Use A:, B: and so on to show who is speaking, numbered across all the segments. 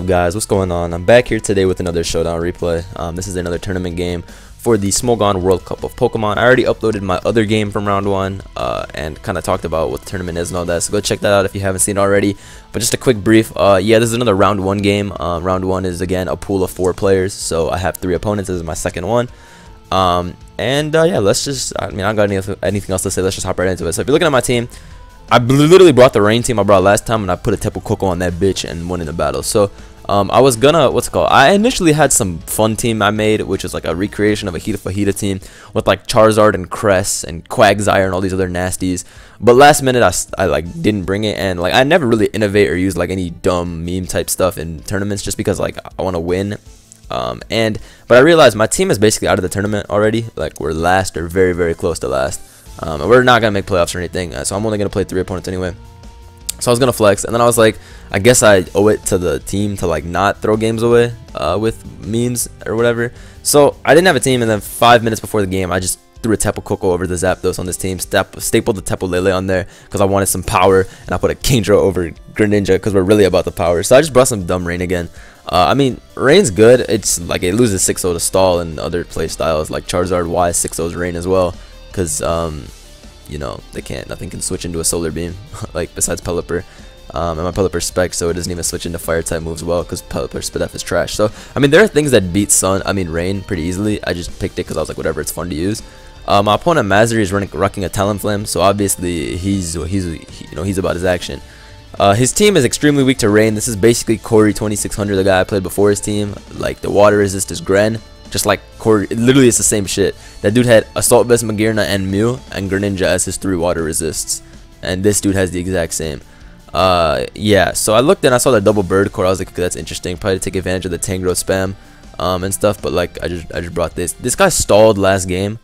A: up, guys? What's going on? I'm back here today with another showdown replay. This is another tournament game for the Smogon World Cup of Pokemon. I already uploaded my other game from round 1 and kind of talked about what the tournament is and all that, so go check that out if you haven't seen it already. But just a quick brief, yeah, this is another round 1 game. Round 1 is, again, a pool of 4 players, so I have 3 opponents. This is my second one. Yeah, let's just, I mean, I don't got anything else to say. Let's just hop right into it. So if you're looking at my team, I literally brought the rain team I brought last time, and I put a Tapu Koko on that bitch and won in the battle. So I was gonna, I initially had some fun team I made, which was like a recreation of a Fajita team with like Charizard and Cress and Quagsire and all these other nasties. But last minute I like didn't bring it, and like I never really innovate or use like any dumb meme type stuff in tournaments just because like I want to win. But I realized my team is basically out of the tournament already. Like we're last or very, very close to last. And we're not gonna make playoffs or anything, so I'm only gonna play 3 opponents anyway. So I was gonna flex, and then I was like, I guess I owe it to the team to like not throw games away with memes or whatever. So I didn't have a team, and then 5 minutes before the game, I just threw a Tapu Koko over the Zapdos on this team, stapled the Tapu Lele on there because I wanted some power, and I put a Kingdra over Greninja because we're really about the power. So I just brought some dumb rain again. I mean, rain's good. It's like it loses 6-0 to stall and other play styles like Charizard Y 6-0's rain as well. Because, you know, nothing can switch into a Solar Beam, like, besides Pelipper. And my Pelipper's Spec, so it doesn't even switch into Fire-type moves well, because Pelipper's Spidef is trash. So, I mean, there are things that beat Rain pretty easily. I just picked it because I was like, whatever, it's fun to use. My opponent, Mazary, is rocking a Talonflame, so obviously, he's about his action. His team is extremely weak to rain. This is basically Corey 2600, the guy I played before his team. Like, the water resist is Gren. Just like Corey, literally it's the same shit. That dude had Assault Vest, Magearna, and Mew, and Greninja as his 3 water resists. And this dude has the exact same. Yeah, so I looked and I saw the double bird core. I was like, okay, that's interesting. Probably to take advantage of the Tangro spam and stuff. But like, I just brought this. This guy stalled last game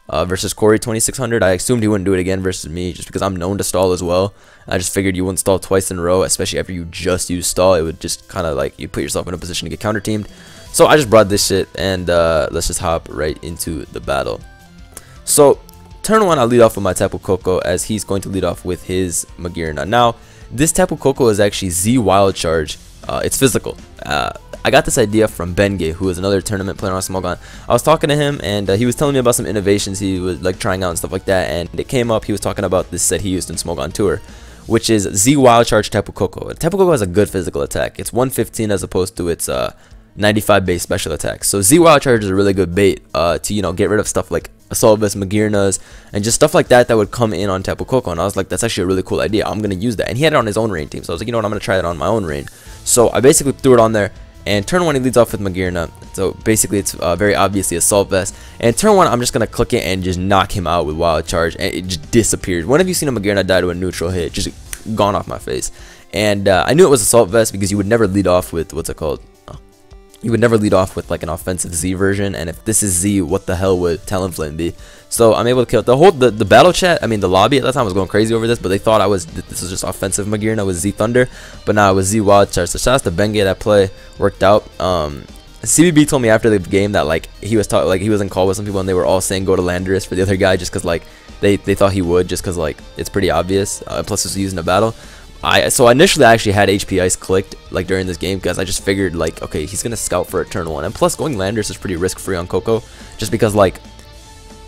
A: versus Corey 2600. I assumed he wouldn't do it again versus me just because I'm known to stall as well. I just figured you wouldn't stall twice in a row, especially after you just use stall. It would just kind of like you put yourself in a position to get counter teamed. So I just brought this shit, and let's just hop right into the battle. So turn 1, I'll lead off with my Tapu Koko, as he's going to lead off with his Magearna. Now, this Tapu Koko is actually Z Wild Charge. It's physical. I got this idea from Benge, who is another tournament player on Smogon. I was talking to him, and he was telling me about some innovations he was like trying out and stuff like that. And it came up, he was talking about this set he used in Smogon Tour, which is Z Wild Charge Tapu Koko. Tapu Koko has a good physical attack. It's 115 as opposed to its 95 base special attacks. So Z Wild Charge is a really good bait to, you know, get rid of stuff like Assault Vest, Magearnas, and just stuff like that would come in on Tapu Koko. And I was like, that's actually a really cool idea. I'm gonna use that. And he had it on his own rain team, so I was like, you know what, I'm gonna try it on my own rain. So I basically threw it on there, and turn 1 he leads off with Magearna. So basically it's very obviously Assault Vest. And turn 1 I'm just gonna click it and just knock him out with Wild Charge, and it just disappears. When have you seen a Magearna die to a neutral hit? Just gone off my face. And I knew it was Assault Vest because you would never lead off with you would never lead off with like an offensive Z version, and if this is Z, what the hell would Talonflame be? So I'm able to kill it. The battle chat, I mean the lobby at that time was going crazy over this, but they thought this was just offensive Magearna with Z Thunder, but now it was Z Wild Charge. So shout out to Benge, that play worked out. CBB told me after the game that like he was in call with some people and they were all saying go to Landorus for the other guy just because like they thought he would, just because like it's pretty obvious. Plus it's using a battle. So initially I actually had HP Ice clicked like during this game because I just figured like, okay, he's gonna scout for a turn 1, and plus going Landorus is pretty risk free on Koko, just because like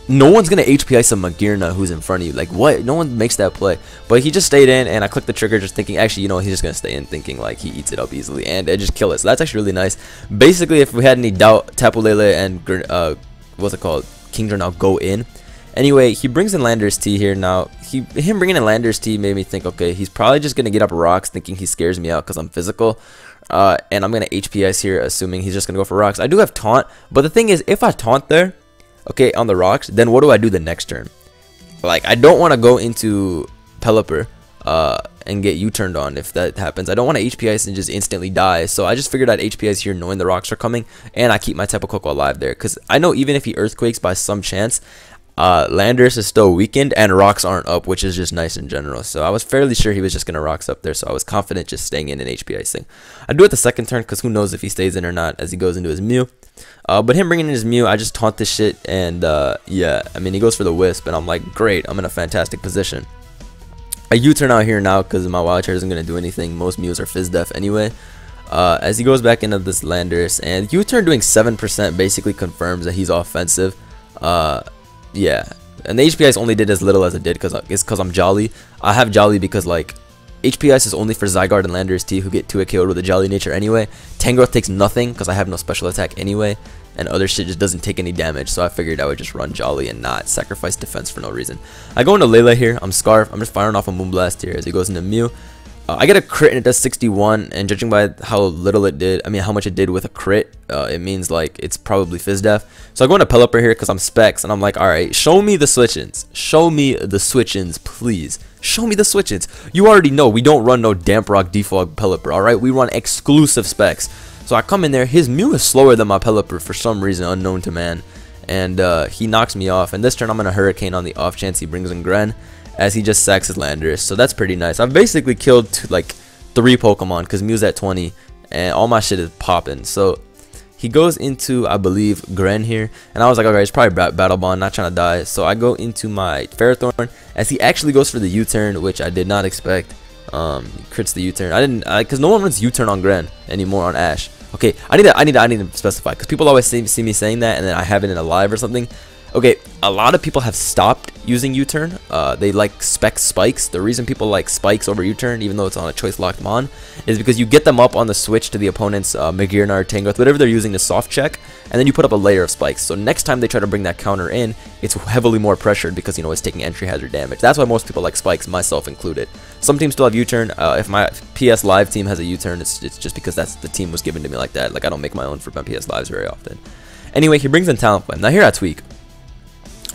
A: no one's gonna HP Ice a Magearna who's in front of you. Like what? No one makes that play. But he just stayed in, and I clicked the trigger just thinking, actually, you know, he's just gonna stay in, thinking like he eats it up easily, and it just kill it. So that's actually really nice. Basically, if we had any doubt, Tapu Lele and Kingdra now go in. Anyway, he brings in Landorus T here. Now, him bringing in Landorus T made me think, okay, he's probably just going to get up rocks thinking he scares me out because I'm physical. And I'm going to HP Ice here, assuming he's just going to go for rocks. I do have Taunt, but the thing is, if I Taunt there, okay, on the rocks, then what do I do the next turn? Like, I don't want to go into Pelipper and get U-turned on if that happens. I don't want to HP Ice and just instantly die. So I just figured I'd HP Ice here knowing the rocks are coming, and I keep my Tapu Koko alive there. Because I know even if he Earthquakes by some chance, Landorus is still weakened and rocks aren't up, which is just nice in general. So I was fairly sure he was just gonna rocks up there, so I was confident just staying in and HP Icing. I do it the second turn because who knows if he stays in or not as he goes into his Mew. But him bringing in his Mew, I just taunt this shit, and yeah, I mean he goes for the Wisp, and I'm like, great, I'm in a fantastic position. I U-turn out here now because my Wild Charge isn't gonna do anything. Most Mews are Fizz Def anyway. as he goes back into this Landers, and U-turn doing 7% basically confirms that he's offensive. Yeah, and the HPIs only did as little as it did because I'm Jolly. I have Jolly because like HPIs is only for Zygarde and Landers T, who get 2-hit KO'd with a Jolly nature anyway. Tangrowth takes nothing because I have no special attack anyway, and other shit just doesn't take any damage, so I figured I would just run Jolly and not sacrifice defense for no reason. I go into Lele here. I'm Scarf. I'm just firing off a Moonblast here as he goes into Mew. I get a crit and it does 61, and judging by how little it did, I mean how much it did with a crit, it means like it's probably Fizz Def. So I go into Pelipper here because I'm Specs, and I'm like, alright, show me the switch-ins. Show me the switch-ins, please. Show me the switch-ins. You already know we don't run no Damp Rock Defog Pelipper, alright? We run exclusive Specs. So I come in there, his Mew is slower than my Pelipper for some reason unknown to man, and he knocks me off. And this turn I'm going to Hurricane on the off chance he brings in Gren, as he just sacks his Landers, so that's pretty nice. I've basically killed like 3 Pokemon because Mew's at 20 and all my shit is popping. So he goes into, I believe, Gren here, and I was like, okay, it's probably Battle Bond, not trying to die. So I go into my Ferrothorn as he actually goes for the U-turn, which I did not expect. He crits the U-turn. I didn't, because no one runs U-turn on Gren anymore on Ash. Okay, I need to specify because people always see me saying that, and then I have it in a live or something. Okay, a lot of people have stopped using U-turn. They like spec spikes. The reason people like spikes over U-turn, even though it's on a choice locked mon, is because you get them up on the switch to the opponent's Magearnar, Tangrowth, whatever they're using to soft check, and then you put up a layer of spikes. So next time they try to bring that counter in, it's heavily more pressured because, you know, it's taking entry hazard damage. That's why most people like spikes, myself included. Some teams still have U-turn. If my PS Live team has a U-turn, it's just because that's the team was given to me like that. Like, I don't make my own for my PS Lives very often. Anyway, he brings in Talent Flame. Now here I tweak.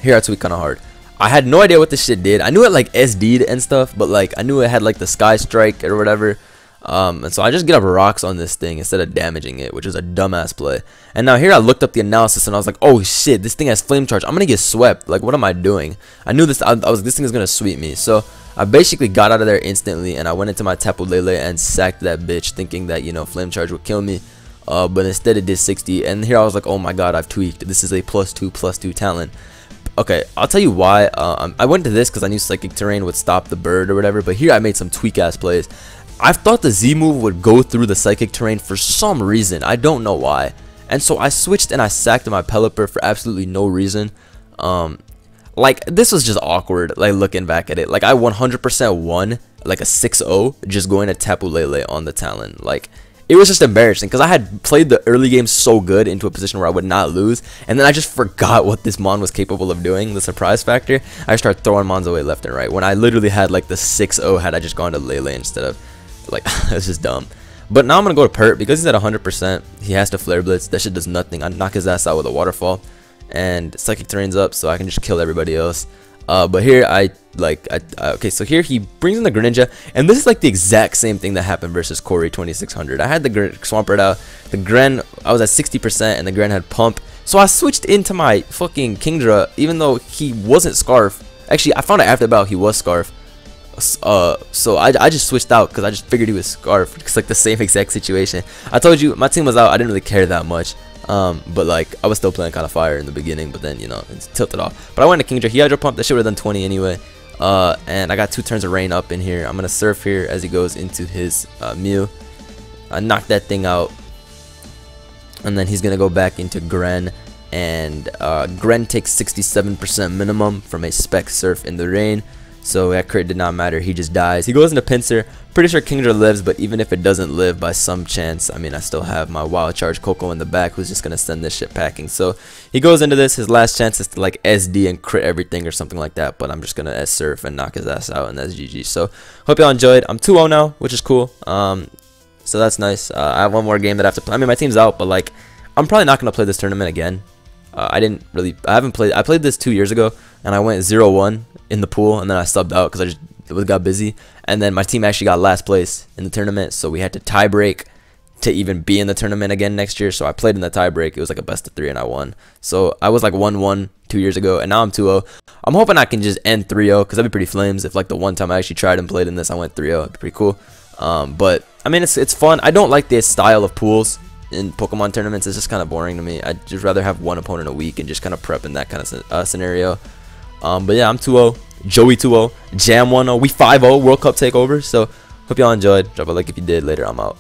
A: Here I tweak kind of hard. I had no idea what this shit did. I knew it like SD'd and stuff, but like I knew it had like the Sky Strike or whatever. And so I just get up rocks on this thing instead of damaging it, which is a dumbass play. And now here I looked up the analysis and I was like, oh shit, this thing has Flame Charge. I'm gonna get swept. Like, what am I doing? I knew this. This thing is gonna sweep me. So I basically got out of there instantly, and I went into my Tapu Lele and sacked that bitch, thinking that, you know, Flame Charge would kill me. But instead it did 60. And here I was like, oh my god, I've tweaked. This is a +2/+2 talent. Okay, I'll tell you why. I went to this because I knew Psychic Terrain would stop the bird or whatever, but here I made some tweak-ass plays. I thought the Z move would go through the Psychic Terrain for some reason. I don't know why. And so I switched and I sacked my Pelipper for absolutely no reason. Like, this was just awkward, like, looking back at it. Like, I 100% won, like, a 6-0 just going to Tapu Lele on the Talon. Like, it was just embarrassing because I had played the early game so good into a position where I would not lose, and then I just forgot what this mon was capable of doing, the surprise factor. I started throwing mons away left and right when I literally had like the 6-0 had I just gone to Lele instead of, like, it's just dumb. But now I'm going to go to Pert because he's at 100%. He has to Flare Blitz. That shit does nothing. I knock his ass out with a Waterfall, and Psychic Terrain's up, so I can just kill everybody else. But here okay, so here he brings in the Greninja, and this is like the exact same thing that happened versus Corey 2600. I had the Swampert out, the Gren, I was at 60%, and the Gren had Pump, so I switched into my fucking Kingdra, even though he wasn't Scarf. Actually, I found out after the battle he was Scarf. So I just switched out because I just figured he was Scarf. It's like the same exact situation. I told you my team was out. I didn't really care that much. But like I was still playing kind of fire in the beginning, but then, you know, it's tilted off. But I went to Kingdra. He Hydro Pump. That shit would have done 20 anyway. And I got 2 turns of Rain up in here. I'm gonna Surf here as he goes into his Mew. I knocked that thing out, and then he's gonna go back into Gren. And Gren takes 67% minimum from a Spec Surf in the Rain. So that crit did not matter. He just dies. He goes into Pinsir. Pretty sure Kingdra lives, but even if it doesn't live by some chance, I mean, I still have my Wild Charge Coco in the back who's just going to send this shit packing. So he goes into this. His last chance is to like SD and crit everything or something like that, but I'm just going to S-Surf and knock his ass out, and that's GG. So hope y'all enjoyed. I'm 2-0 now, which is cool. So that's nice. I have one more game that I have to play. I mean, my team's out, but like I'm probably not going to play this tournament again. I played this 2 years ago, and I went 0-1 in the pool, and then I subbed out because I got busy, and then my team actually got last place in the tournament, so we had to tie break to even be in the tournament again next year. So I played in the tie break. It was like a best of 3, and I won. So I was like 1-1 2 years ago, and now I'm 2-0. I'm hoping I can just end 3-0 because that'd be pretty flames if like the one time I actually tried and played in this I went 3-0. It'd be pretty cool. But I mean, it's fun. I don't like this style of pools in Pokemon tournaments. It's just kind of boring to me. I'd just rather have one opponent a week and just kind of prep in that kind of scenario. But yeah, I'm 2-0. Joey 2-0. Jam 1-0. We 5-0 World Cup takeover. So hope y'all enjoyed. Drop a like if you did. Later, I'm out.